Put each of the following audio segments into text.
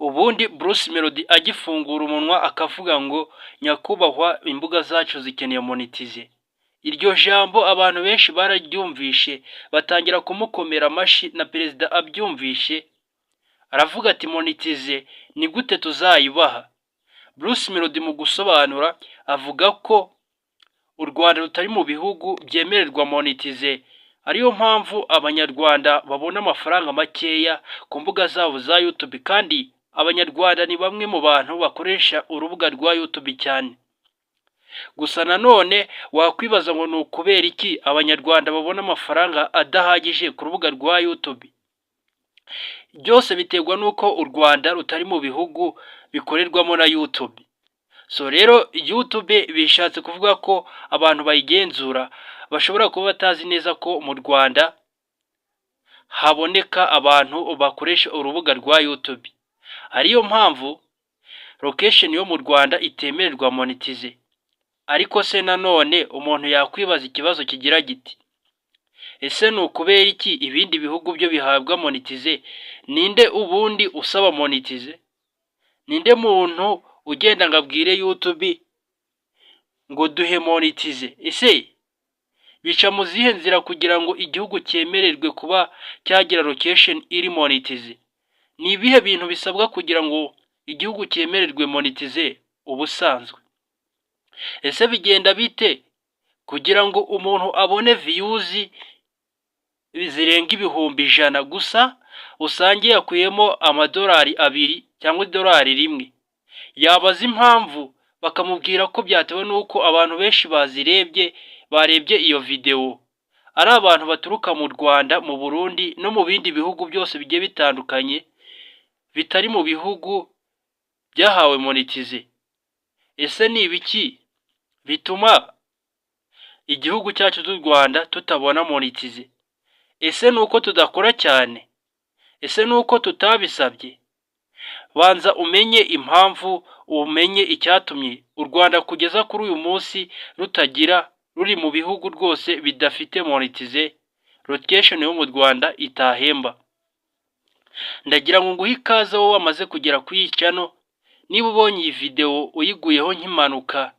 ubundi Bruce Melody agifungura umunwa akavuga ngo nyakubahwa imbuga zacu zikeneye monetize. Iryo jambo abantu benshi bararyumvishe batangira kumukomera amashi, na perezida abyumvishe aravuga ati monetize ni gute tuzayibaha. Bruce Melody mu gusobanura avuga ko u Rwanda rutari mu bihugu byemererwa monetize, ariyo mpamvu abanyarwanda babona amafaranga makeya ku mbuga zabo za YouTube, kandi abanyarwanda ni bamwe mu bantu bakoresha urubuga rwa YouTube cyane. Gusa nanone wakwibaza ngo ni ukubera iki abanyarwanda babona amafaranga adahagije ku rubuga rwa YouTube. Byose biterwa nuko u Rwanda rutari mu bihugu bikorerwamo na YouTube. So rero YouTube bishatse kuvuga ko abantu bayigenzura bashobora kuba batazi neza ko mu Rwanda haboneka abantu bakoresha urubuga rwa YouTube, ariyo mpamvu location yo mu Rwanda itemererwa monetize. Ariko se nanone umuntu yakwibaza ikibazo kigira giti, ese ni ukubera iki ibindi bihugu byo bihabwa monetize? Ninde ubundi usaba monetize? Ninde muntu ugenda ngabwire YouTube ngo duhe monetize? Ese bica mu zihe nzira kugira ngo igihugu cyemererwe kuba cyagira location iri monetize? Ni ibihe bintu bisabwa kugira ngo igihugu cyemererwe monetize ubusanzwe? Ese bigenda bite kugira ngo umuntu abone views zirenga ibihumbi 100 gusa usange yakuyemo amadolari 2 cyangwa idolari 1? Yabaza impamvu bakamubwira ko byatewe nuko abantu benshi barebye iyo video ari abantu baturuka mu Rwanda, mu Burundi no mu bindi bihugu byose bigiye bitandukanye bitari mu bihugu byahawe monetize. Ese ni ibiki bituma igihugu cyacu cy'u Rwanda tutabona monetize? Ese nuko tudakora cyane? Ese nuko tutabisabye? Banza umenye impamvu, umenye icyatumye u Rwanda kugeza kuri uyu munsi ruri mu bihugu rwose bidafite monetize. Location yo mu Rwanda itahemba. Ndagira ngo nguhe ikaze wowe wamaze kugera kuri iyi channel. Niba ubonye iyi video uyiguyeho nkimanuka,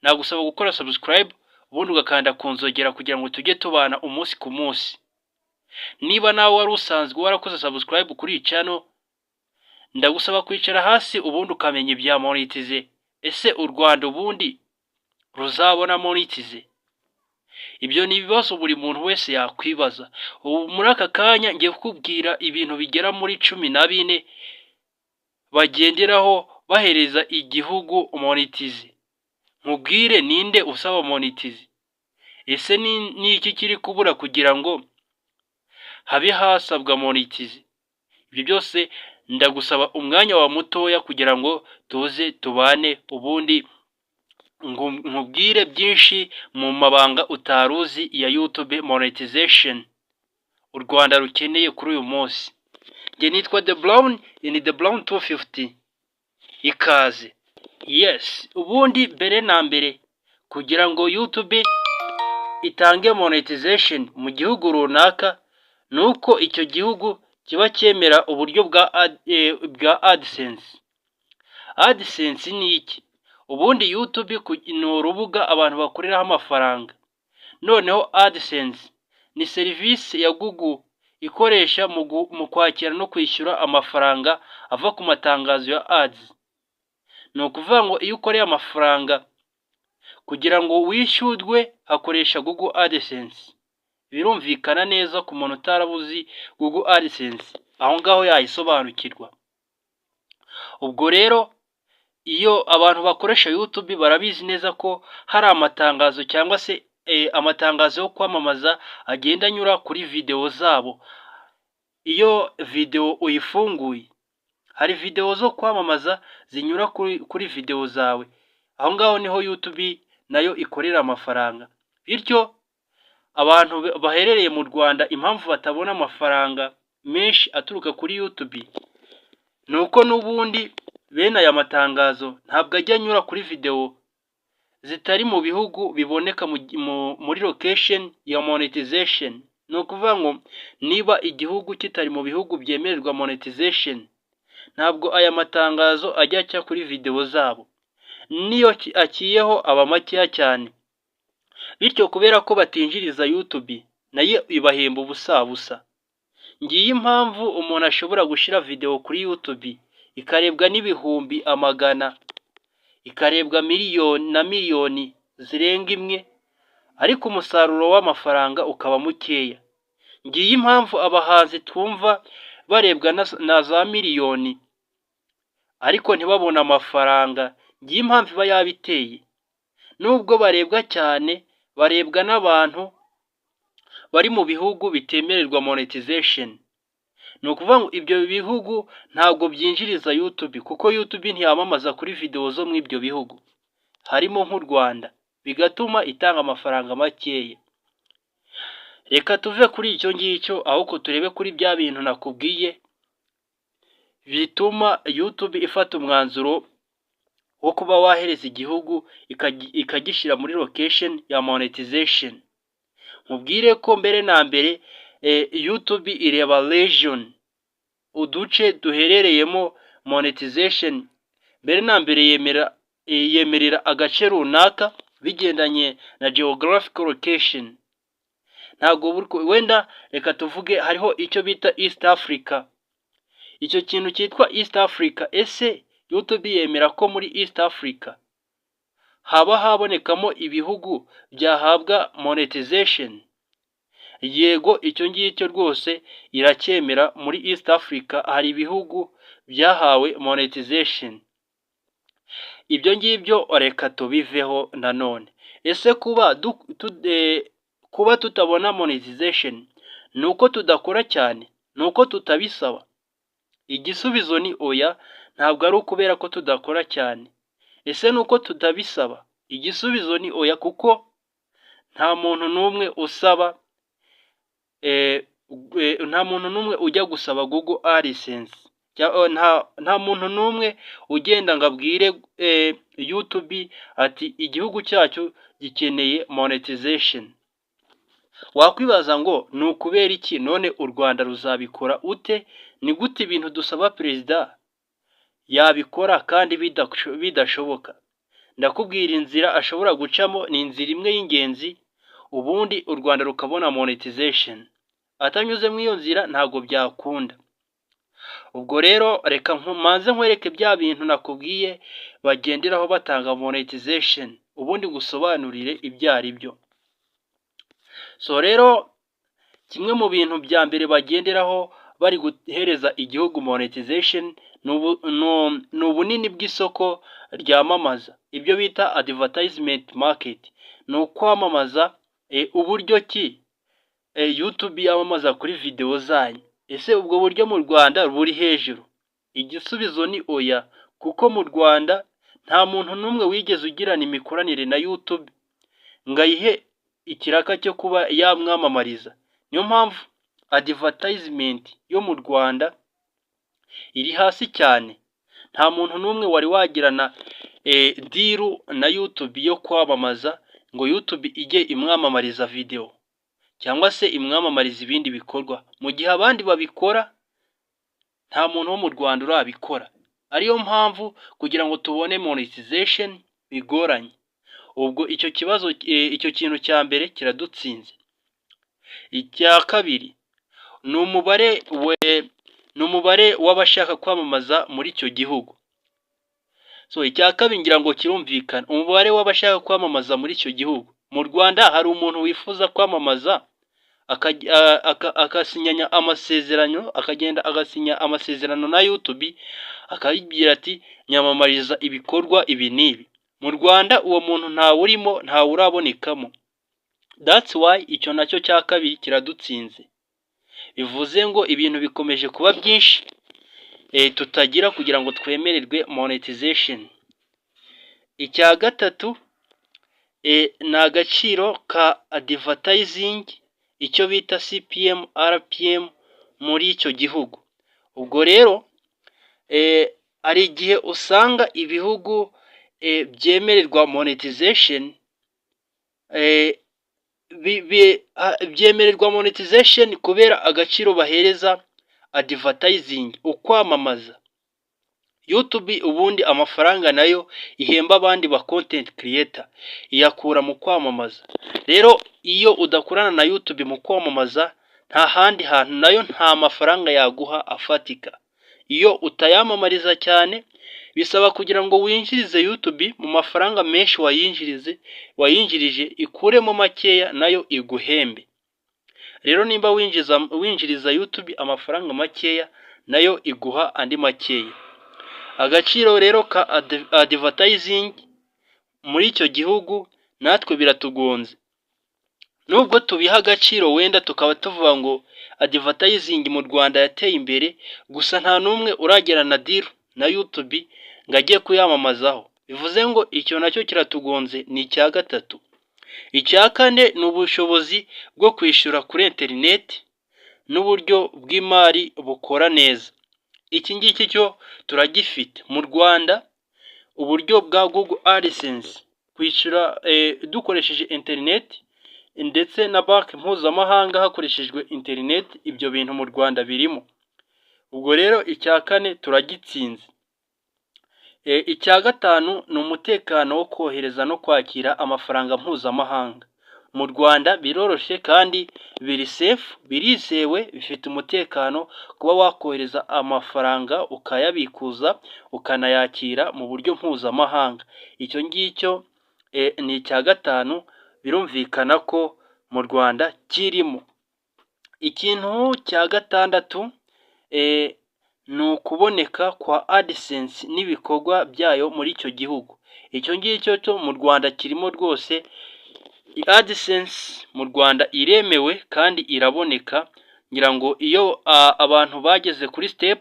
nagusaba gukora subscribe ubundi ugakanda kunzogera kugira ngo tujye tubana umunsi ku munsi. Niba nawe wari usanzwe warakoze subscribe kuri iyi channel, ndagusaba kwicara hasi ubundi ukamenya ibya monetize. Ese u Rwanda ubundi ruzabona monetize? Ibyo ni ibibazo buri muntu wese yakwibaza. Ubu muri aka kanya ngiye kukubwira ibintu bigera muri 14 bagenderaho bahereza igihugu monetize. Nkubwire ninde usaba monetize? Ese ni iki kiri kubura kugira ngo habe hasabwa monetize? Ibyo byose ndagusaba umwanya wa mutoya kugira ngo tuze tubane, ubundi nkubwire byinshi mu mabanga utaruzi ya YouTube monetization u Rwanda rukeneye kuri uyu munsi. Nge nitwa The Brown, ni The Brown 250. Ikaze. Yes, ubundi mbere na mbere kugira ngo YouTube itange monetization mu gihugu runaka, nuko icyo gihugu kiba cyemera uburyo bwa AdSense. AdSense ni iki? Ubundi YouTube ni urubuga abantu bakoreraho amafaranga. Noneho AdSense ni serivisi ya Google ikoresha mu kwakira no kwishyura amafaranga ava ku matangazo ya ads. Ni ukuvuga ngo iyo ukoreye amafaranga kugira ngo wishyurwe hakoresha Google AdSense. Birumvikana neza ku muntu utarabuzi Google AdSense, aho ngaho yayisobanukirwa. Ubwo rero iyo abantu bakoresha YouTube barabizi neza ko hari amatangazo cyangwa se amatangazo yo kwamamaza agenda anyura kuri video zabo. Iyo video uyifunguye hari video zo kwamamaza zinyura kuri video zawe. Aho ngaho niho YouTube nayo ikorera amafaranga. Bityo abantu baherereye mu Rwanda impamvu batabona amafaranga menshi aturuka kuri YouTube nuko nubundi bene aya matangazo ntabwo ajya anyura kuri video zitari mu bihugu biboneka muri location ya monetization. No kuvuga ngo niba igihugu kitari mu bihugu byemererwa monetization, ntabwo aya matangazo ajya aca kuri video zabo, niyo aciyeho aba makeya cyane, bityo kubera ko batinjiriza YouTube nayo ibahemba ubusa. Ngiye impamvu umuntu ashobora gushira video kuri YouTube ikarebwa n'ibihumbi amagana, ikarebwa miliyoni zirenga imwe, ariko umusaruro w'amafaranga ukaba mukeya. Ngiye impamvu abahanzi twumva barebwa na za miliyoni ariko ntibabona amafaranga. Ngiye impamvu iba yabiteye, nubwo barebwa cyane, barebwa n'abantu bari mu bihugu bitemererwa monetization. Ni ukuvuga ngo ibyo bihugu ntabwo byinjiriza YouTube, kuko YouTube ntiyamamaza kuri video zo mu ibyo bihugu, harimo nk'u Rwanda, bigatuma itanga amafaranga makeya. Reka tuve kuri icyo ngicyo, ahubwo turebe kuri bya bintu nakubwiye bituma YouTube ifata umwanzuro wo kuba wahereza igihugu ikagishyira muri location ya monetization. Mubwire ko mbere na mbere YouTube ireba region, uduce duherereyemo monetization. Mbere na mbere yemerera agace runaka bigendanye na geographical location. Ntabwo wenda reka tuvuge hariho icyo bita East Africa, icyo kintu cyitwa East Africa, ese YouTube yemera ko muri East Africa haba habonekamo ibihugu byahabwa monetization? Yego, icyo ngicyo rwose iracyemera. Muri East Africa hari ibihugu byahawe monetization. Ibyo ngibyo reka tubiveho nanone. Ese kuba tutabona monetization nuko tudakora cyane, nuko tutabisaba? Igisubizo ni oya, ntabwo ari ukubera ko tudakora cyane. Ese nuko tutabisaba? Igisubizo ni oya, kuko nta muntu n'umwe usaba nta muntu n'umwe ujya gusaba Google AdSense. Nta muntu n'umwe ugenda ngo abwire YouTube ati igihugu cyacu gikeneye monetization. Wakwibaza ngo ni ukubera iki none u Rwanda ruzabikora ute? Ni gute ibintu dusaba perezida yabikora kandi bidashoboka? Ndakubwira inzira ashobora gucamo, ni inzira imwe y'ingenzi, ubundi u Rwanda rukabona monetization. Atanyuze mu iyo nzira ntabwo byakunda. Ubwo rero reka manze nkwereke bya bintu nakubwiye bagenderaho batanga monetization, ubundi gusobanurire ibyo ari byo. So rero kimwe mu bintu bya mbere bagenderaho bari guhereza igihugu monetization ni ubunini bw'isoko ryamamaza, ibyo bita advertisement market. Ni ukwamamaza uburyo ki YouTube yamamaza kuri video zanyu. Ese ubwo buryo mu Rwanda buri hejuru? Igisubizo ni oya, kuko mu Rwanda nta muntu n'umwe wigeze ugirana imikoranire na YouTube ngo ayihe ikiraka cyo kuba yamwamamariza. Niyo mpamvu advertisement yo mu Rwanda iri hasi cyane. Nta muntu n'umwe wari wagirana deal na YouTube yo kwamamaza ngo YouTube ijye imwamamariza video cyangwa se imwamamariza ibindi bikorwa, mu gihe abandi babikora nta muntu wo mu Rwanda urabikora. Ariyo mpamvu kugira ngo tubone monetization bigoranye. Ubwo icyo kintu cya mbere kiradutsinze. Icya kabiri ni umubare w'abashaka kwamamaza muri icyo gihugu. So icya kabiri ngira ngo kirumvikana, umubare w'abashaka kwamamaza muri icyo gihugu. Mu Rwanda hari umuntu wifuza kwamamaza akasinyanya amasezerano, akagenda agasinya amasezerano na YouTube, akabibwira ati nyamamariza ibikorwa ibi n'ibi. Mu Rwanda uwo muntu ntawurimo, ntawurabonekamo. That's why icyo nacyo cya kabiri kiradutsinze. Bivuze ngo ibintu bikomeje kuba byinshi tutagira kugira ngo twemererwe monetization. Icya gatatu ni agaciro ka advertising, icyo bita CPM, RPM muri icyo gihugu. Ubwo rero ari igihe usanga ibihugu byemererwa monetization, byemererwa monetization kubera agaciro bahereza advertising, ukwamamaza. YouTube ubundi amafaranga nayo ihemba abandi ba content creator, iyakura mu kwamamaza. Rero iyo udakorana na YouTube mu kwamamaza, nta handi hantu nayo nta mafaranga yaguha afatika. Iyo utayamamariza cyane, bisaba kugira ngo winjirize YouTube mu mafaranga menshi wayinjirije ikuremo makeya nayo iguhembe. Rero nimba winjiriza YouTube amafaranga makeya, nayo iguha andi makeya. Agaciro rero ka advertising muri icyo gihugu natwe biratugonze. Nubwo tubiha agaciro wenda tukaba tuvuga ngo advertising mu Rwanda yateye imbere, gusa nta numwe uragera na deal na YouTube ngo agiye kuyamamazaho. Bivuze ngo icyo nacyo kiratugonze. Ni icya gatatu. Icya kane ni ubushobozi bwo kwishyura kuri internet n'uburyo bw'imari bukora neza. Iki ngiki cyo turagifite mu Rwanda, uburyo bwa Google AdSense kwishyura dukoresheje internet ndetse na banki mpuzamahanga hakoreshejwe internet, ibyo bintu mu Rwanda birimo. Ubwo rero icya kane turagitsinze. Icya gatanu ni umutekano wo kohereza no kwakira amafaranga mpuzamahanga. Mu Rwanda biroroshye kandi biri safe, birizewe, bifite umutekano kuba wakohereza amafaranga ukayabikuza ukanayakira mu buryo mpuzamahanga. Icyo ngicyo ni icya gatanu, birumvikana ko mu Rwanda kirimo. Ikintu cya gatandatu ni ukuboneka kwa AdSense n'ibikorwa byayo muri icyo gihugu. Icyo ngicyo cyo mu Rwanda kirimo rwose. AdSense mu Rwanda iremewe kandi iraboneka. Ngira ngo iyo abantu bageze kuri step,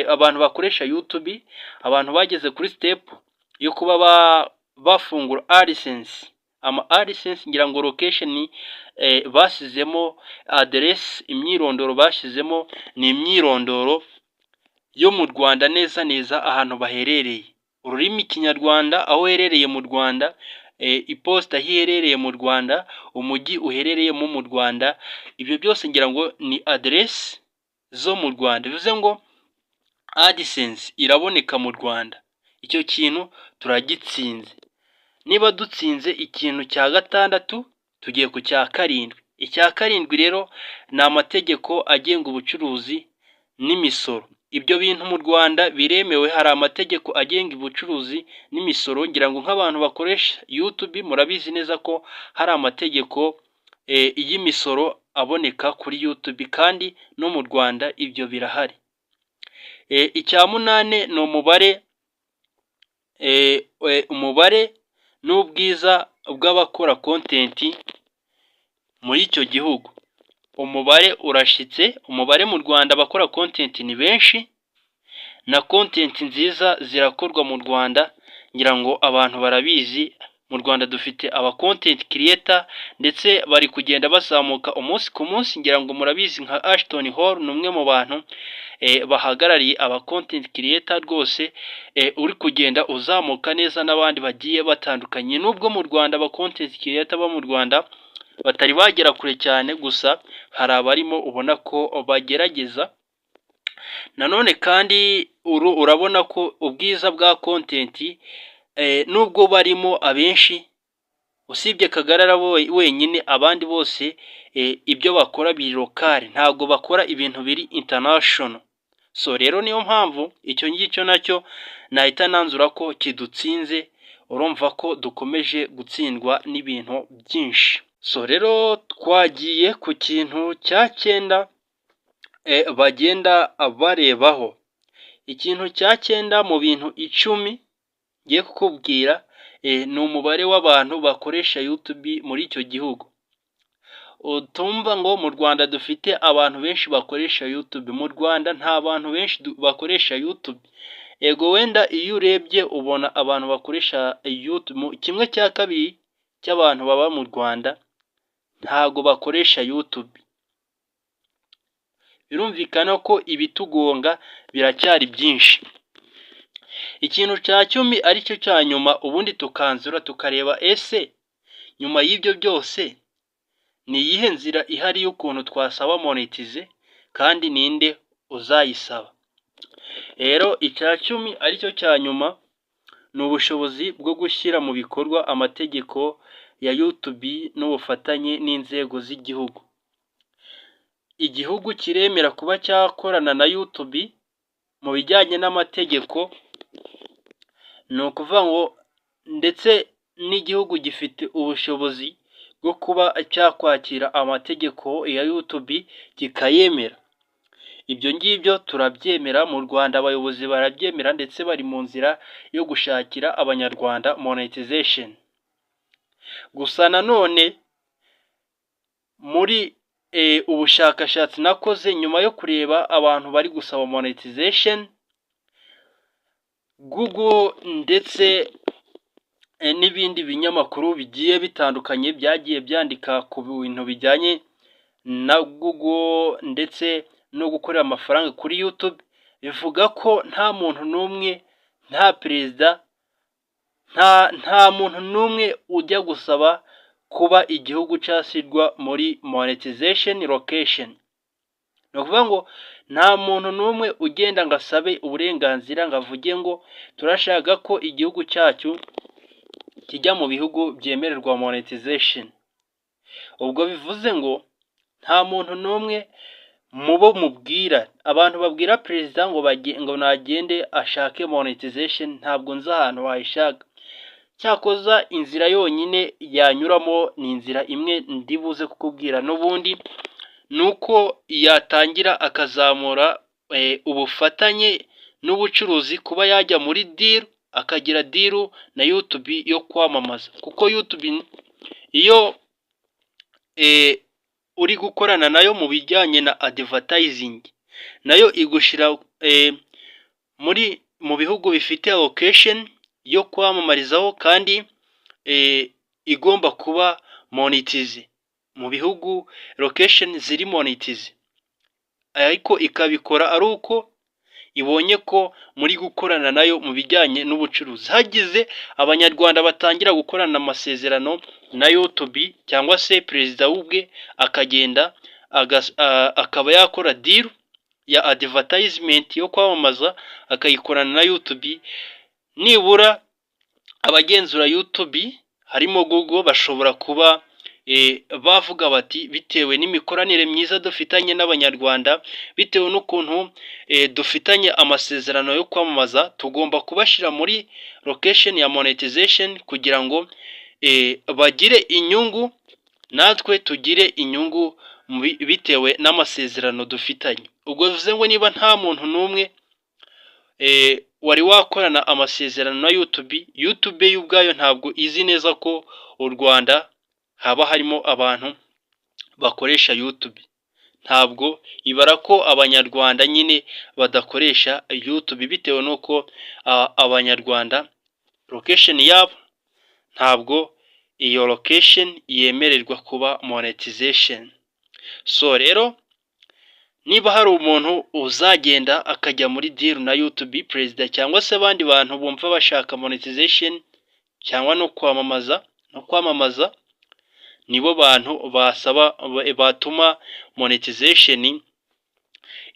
abantu bakoresha YouTube, abantu bageze kuri step yo kuba bafungura AdSense, AdSense ngira ngo location basizemo address, imyirondoro bashyizemo ni imyirondoro yo mu Rwanda neza ahantu baherereye. Ururimi Kinyarwanda, aho uherereye mu Rwanda, iposita hiherereye mu Rwanda, umujyi uherereyemo mu Rwanda, ibyo byose ngira ngo ni address zo mu Rwanda. Bivuze ngo AdSense iraboneka mu Rwanda. Icyo kintu turagitsinze. Niba dutsinze ikintu cya gatandatu, tugiye ku cya karindwi. Icya karindwi rero ni amategeko agenga ubucuruzi n'imisoro. Ibyo bintu mu Rwanda biremewe, hari amategeko agenga ubucuruzi n'imisoro. Ngira ngo nk'abantu bakoresha YouTube murabizi neza ko hari amategeko y'imisoro aboneka kuri YouTube, kandi no mu Rwanda ibyo birahari. Icya munane ni umubare n'ubwiza bw'abakora content muri icyo gihugu. Umubare urashitse. Umubare mu Rwanda abakora content ni benshi, na content nziza zirakorwa mu Rwanda. Ngira ngo abantu barabizi, mu Rwanda dufite aba content creator ndetse bari kugenda bazamuka umunsi ku munsi. Ngira ngo murabizi nka Ashton Hall ni umwe mu bantu bahagarariye aba content creator rwose, uri kugenda uzamuka neza, n'abandi bagiye batandukanye. Nubwo mu Rwanda aba content creator bo mu Rwanda batari bagera kure cyane, gusa hari abarimo ubona ko bagerageza. Nanone kandi urabona ko ubwiza bwa content, nubwo barimo abenshi, usibye Kagarara wenyine, abandi bose ibyo bakora biri local, ntabwo bakora ibintu biri international. So rero niyo mpamvu icyo ngicyo nacyo nahita nanzura ko kidutsinze. Urumva ko dukomeje gutsindwa n'ibintu byinshi. So rero twagiye ku kintu cya cyenda bagenda barebaho. Ikintu cya cyenda mu bintu 10 ngiye kukubwira ni umubare w'abantu bakoresha YouTube muri icyo gihugu. Utumva ngo mu Rwanda dufite abantu benshi bakoresha YouTube. Mu Rwanda nta bantu benshi bakoresha YouTube. Ego wenda iyo urebye ubona abantu bakoresha YouTube, 1/2 cy'abantu baba mu Rwanda ntago bakoresha YouTube. Birumvikana ko ibitugonga biracyari byinshi. Ikintu cya 10 ari cyo cya nyuma, ubundi tukanzura tukareba ese nyuma y'ibyo byose ni iyihe nzira ihari y'ukuntu twasaba monetize, kandi ninde uzayisaba. Rero icya cumi aricyo cya nyuma ni ubushobozi bwo gushyira mu bikorwa amategeko ya YouTube n'ubufatanye n'inzego z'igihugu. Igihugu kiremera kuba cyakorana na YouTube mu bijyanye n'amategeko, ni ukuvuga ngo ndetse n'igihugu gifite ubushobozi bwo kuba cyakwakira amategeko ya YouTube kikayemera. Ibyo ngibyo turabyemera mu Rwanda, abayobozi barabyemera ndetse bari mu nzira yo gushakira abanyarwanda monetization. Gusa nanone muri ubushakashatsi nakoze nyuma yo kureba abantu bari gusaba monetization, Google ndetse n'ibindi binyamakuru bigiye bitandukanye byagiye byandika ku bintu bijyanye na Google ndetse no gukorera amafaranga kuri YouTube, bivuga ko nta muntu n'umwe, nta perezida, nta muntu n'umwe ujya gusaba kuba igihugu cyashyirwa muri monetization location. Ni ukuvuga ngo nta muntu n'umwe ugenda ngo asabe uburenganzira ngo avuge ngo turashaka ko igihugu cyacu kijya mu bihugu byemererwa monetization. Ubwo bivuze ngo nta muntu n'umwe mubo mubwira, abantu babwira perezida ngo nagende ashake monetization, ntabwo nzi ahantu wayishaka. Cyakoza inzira yonyine yanyuramo ni inzira imwe ndibuze kukubwira n'ubundi, nuko yatangira akazamura ubufatanye n'ubucuruzi, kuba yajya muri deal, akagira deal na YouTube yo kwamamaza. Kuko YouTube iyo uri gukorana nayo mu bijyanye na advertising, nayo igushyira mu bihugu bifite location yo kwamamarizaho kandi igomba kuba monetize mu bihugu location ziri monetize, ariko ikabikora ari uko ibonye ko muri gukorana nayo mu bijyanye n'ubucuruzi. Hagize abanyarwanda batangira gukorana amasezerano na YouTube cyangwa se perezida ubwe akagenda akaba yakora deal ya advertisement yo kwamamaza akayikorana na YouTube, nibura abagenzura YouTube harimo Google bashobora kuba bavuga bati bitewe n'imikoranire myiza dufitanye n'abanyarwanda, bitewe n'ukuntu dufitanye amasezerano yo kwamamaza, tugomba kubashyira muri location ya monetization kugira ngo bagire inyungu natwe tugire inyungu bitewe n'amasezerano dufitanye. Ubwo bivuze ngo niba nta muntu n'umwe wari wakorana amasezerano na YouTube y'ubwayo ntabwo izi neza ko u Rwanda haba harimo abantu bakoresha YouTube. Ntabwo ibara ko abanyarwanda nyine badakoresha YouTube bitewe n'uko abanyarwanda location yabo ntabwo iyo location yemererwa kuba monetization. So rero niba hari umuntu uzagenda akajya muri deal na YouTube, perezida cyangwa se abandi bantu bumva bashaka monetization cyangwa no kwamamaza, nibo bantu batuma monetization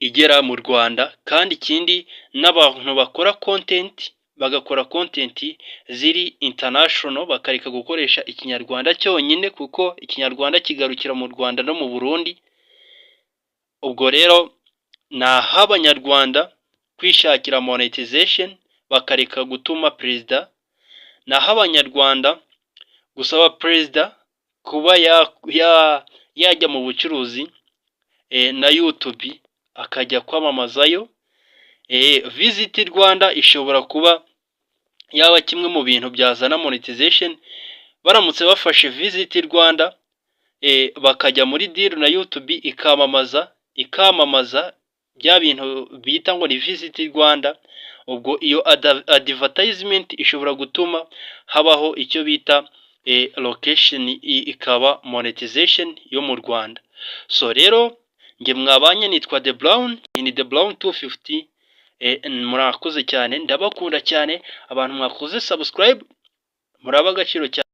igera mu Rwanda. Kandi ikindi, n'abantu bakora content bagakora content ziri international, bakareka gukoresha ikinyarwanda cyonyine, kuko ikinyarwanda kigarukira mu Rwanda no mu Burundi. Ubwo rero naha abanyarwanda kwishakira monetization bakareka gutuma perezida, naha abanyarwanda gusaba perezida kuba yajya mu bucuruzi na YouTube akajya kwamamazayo. Visit Rwanda ishobora kuba yaba kimwe mu bintu byazana monetization, baramutse bafashe Visit Rwanda bakajya muri deal na YouTube ikamamaza bya bintu bita ngo ni Visit Rwanda. Ubwo iyo advertisement ishobora gutuma habaho icyo bita location ikaba monetization yo mu Rwanda. So rero nge mwabanye, nitwa The Brown, ni The Brown 250. Murakoze cyane, ndabakunda cyane abantu mwakoze subscribe, muraba agaciro cyane.